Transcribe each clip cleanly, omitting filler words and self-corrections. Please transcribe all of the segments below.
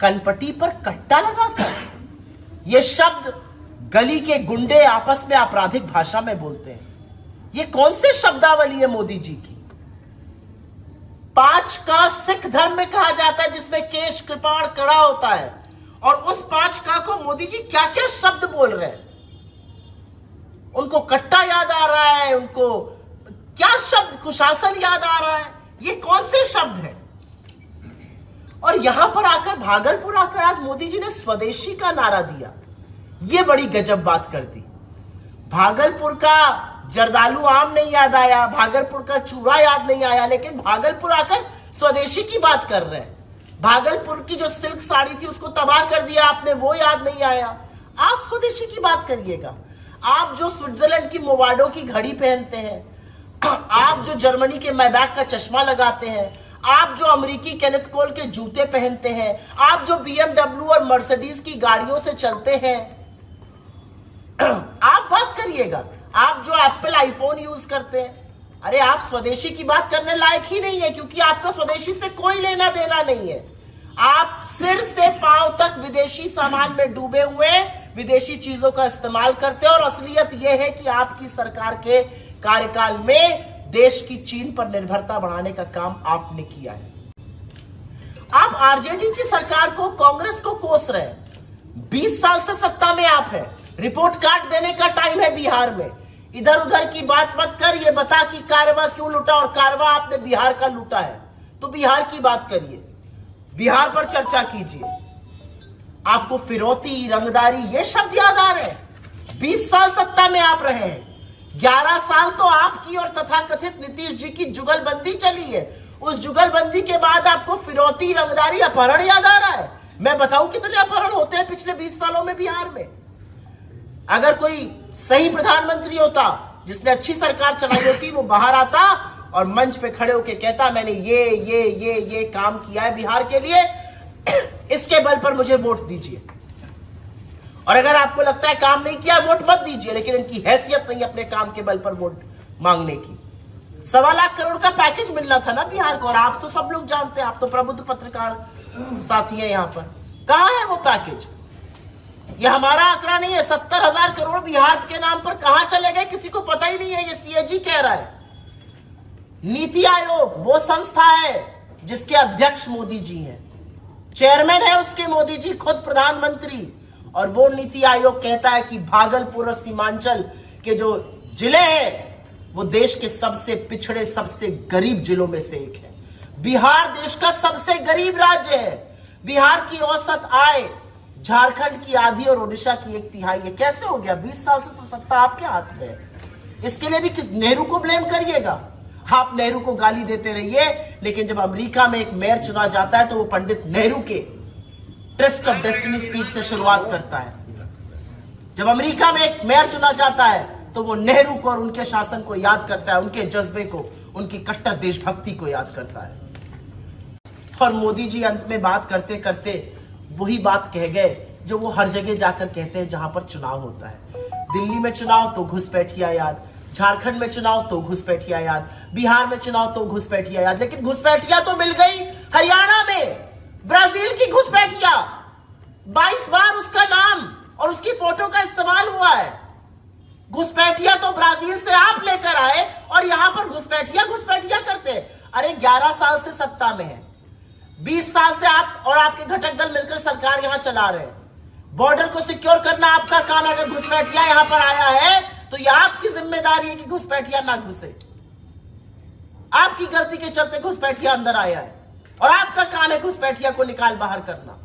कनपटी पर कट्टा लगाकर। ये शब्द गली के गुंडे आपस में आपराधिक भाषा में बोलते हैं। ये कौन से शब्दावली है मोदी जी की? 5 का सिख धर्म में कहा जाता है, जिसमें केश कृपाण कड़ा होता है, और उस 5 का को मोदी जी क्या क्या शब्द बोल रहे हैं। उनको कट्टा याद आ रहा है, उनको क्या शब्द कुशासन याद आ रहा है। ये कौन से शब्द हैं? और यहां पर आकर, भागलपुर आकर आज मोदी जी ने स्वदेशी का नारा दिया। ये बड़ी गजब बात कर दी। भागलपुर का जर्दालू आम नहीं याद आया, भागलपुर का चूड़ा याद नहीं आया, लेकिन भागलपुर आकर स्वदेशी की बात कर रहे हैं। भागलपुर की जो सिल्क साड़ी थी उसको तबाह कर दिया आपने, वो याद नहीं आया। आप स्वदेशी की बात करिएगा। आप जो स्विट्जरलैंड की मोवाडो की घड़ी पहनते हैं, आप जो जर्मनी के मैबैक का चश्मा लगाते हैं, आप जो अमेरिकी केनेथ कोल के जूते पहनते हैं, आप जो BMW और मर्सिडीज की गाड़ियों से चलते हैं, आप बात करिएगा। आप जो एप्पल आईफोन यूज करते हैं, अरे आप स्वदेशी की बात करने लायक ही नहीं है, क्योंकि आपका स्वदेशी से कोई लेना देना नहीं है। आप सिर से पांव तक विदेशी सामान में डूबे हुए विदेशी चीजों का इस्तेमाल करते हैं। और असलियत यह है कि आपकी सरकार के कार्यकाल में देश की चीन पर निर्भरता बढ़ाने का काम आपने किया है। आप आरजेडी की सरकार को, कांग्रेस को कोस रहे हैं। 20 साल से सत्ता में आप हैं। रिपोर्ट कार्ड देने का टाइम है बिहार में। इधर उधर की बात मत कर, ये बता कि कारवा क्यों लूटा, और कारवा आपने बिहार का लूटा है तो बिहार की बात करिए, बिहार पर चर्चा कीजिए। आपको फिरौती, रंगदारी, ये शब्द याद आ रहे हैं। 20 साल सत्ता में आप रहे हैं। 11 साल तो आपकी और तथाकथित नीतीश जी की जुगलबंदी चली है। उस जुगलबंदी के बाद आपको फिरौती, रंगदारी, अपहरण याद आ रहा है। मैं बताऊं कितने अपहरण होते हैं पिछले 20 सालों में बिहार में। अगर कोई सही प्रधानमंत्री होता, जिसने अच्छी सरकार चलाई होती, वो बाहर आता और मंच पे खड़े होकर कहता मैंने ये काम किया है बिहार के लिए, इसके बल पर मुझे वोट दीजिए। और अगर आपको लगता है काम नहीं किया, वोट मत दीजिए, लेकिन इनकी हैसियत नहीं अपने काम के बल पर वोट मांगने की। 1.25 लाख करोड़ का पैकेज मिलना था ना बिहार को, और आप तो सब लोग जानते हैं, आप तो प्रबुद्ध पत्रकार साथी हैं यहाँ पर। कहां है वो पैकेज? ये हमारा आंकड़ा नहीं है। 70,000 करोड़ बिहार के नाम पर कहां चले गए किसी को पता ही नहीं है। ये सीएजी कह रहा है। नीति आयोग वो संस्था है जिसके अध्यक्ष मोदी जी हैं, चेयरमैन है उसके मोदी जी, खुद प्रधानमंत्री। और वो नीति आयोग कहता है कि भागलपुर और सीमांचल के जो जिले हैं वो देश के सबसे पिछड़े, सबसे गरीब जिलों में से एक है। बिहार देश का सबसे गरीब राज्य है। बिहार की औसत आय झारखंड की आधी और ओडिशा की 1/3 है। कैसे हो गया? 20 साल से तो सत्ता आपके हाथ में है। इसके लिए भी किस नेहरू को ब्लेम करिएगा? आप नेहरू को गाली देते रहिए, लेकिन जब अमेरिका में एक मेयर चुना जाता है तो वो पंडित नेहरू के ट्रस्ट ऑफ डेस्टिनी स्पीच से शुरुआत करता है। जब अमेरिका में एक मेयर चुना जाता है तो वो नेहरू को और उनके शासन को याद करता है, उनके जज्बे को, उनकी कट्टर देशभक्ति को याद करता है। और मोदी जी अंत में बात करते करते वही बात कह गए जो वो हर जगह जाकर कहते हैं जहां पर चुनाव होता है। दिल्ली में चुनाव तो घुसपैठिया याद, झारखंड में चुनाव तो घुसपैठिया याद, बिहार में चुनाव तो घुसपैठिया याद। लेकिन घुसपैठिया तो मिल गई हरियाणा में, ब्राजील की घुसपैठिया। 22 बार उसका नाम और उसकी फोटो का इस्तेमाल हुआ है। घुसपैठिया तो ब्राजील से आप लेकर आए और यहां पर घुसपैठिया करते। अरे 11 साल से सत्ता में है, 20 साल से आप और आपके घटक दल मिलकर सरकार यहां चला रहे हैं। बॉर्डर को सिक्योर करना आपका काम है। अगर घुसपैठिया यहां पर आया है तो यह आपकी जिम्मेदारी है कि घुसपैठिया ना घुसे। आपकी गलती के चलते घुसपैठिया अंदर आया है और आपका काम है घुसपैठिया को निकाल बाहर करना।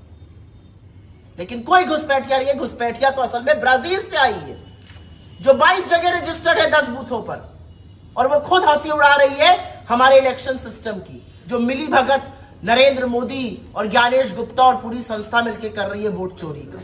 लेकिन कोई घुसपैठिया नहीं है। घुसपैठिया तो असल में ब्राजील से आई है, जो 22 जगह रजिस्टर्ड है 10 बूथों पर, और वो खुद हंसी उड़ा रही है हमारे इलेक्शन सिस्टम की, जो मिली भगत नरेंद्र मोदी और ज्ञानेश गुप्ता और पूरी संस्था मिलकर कर रही है वोट चोरी का।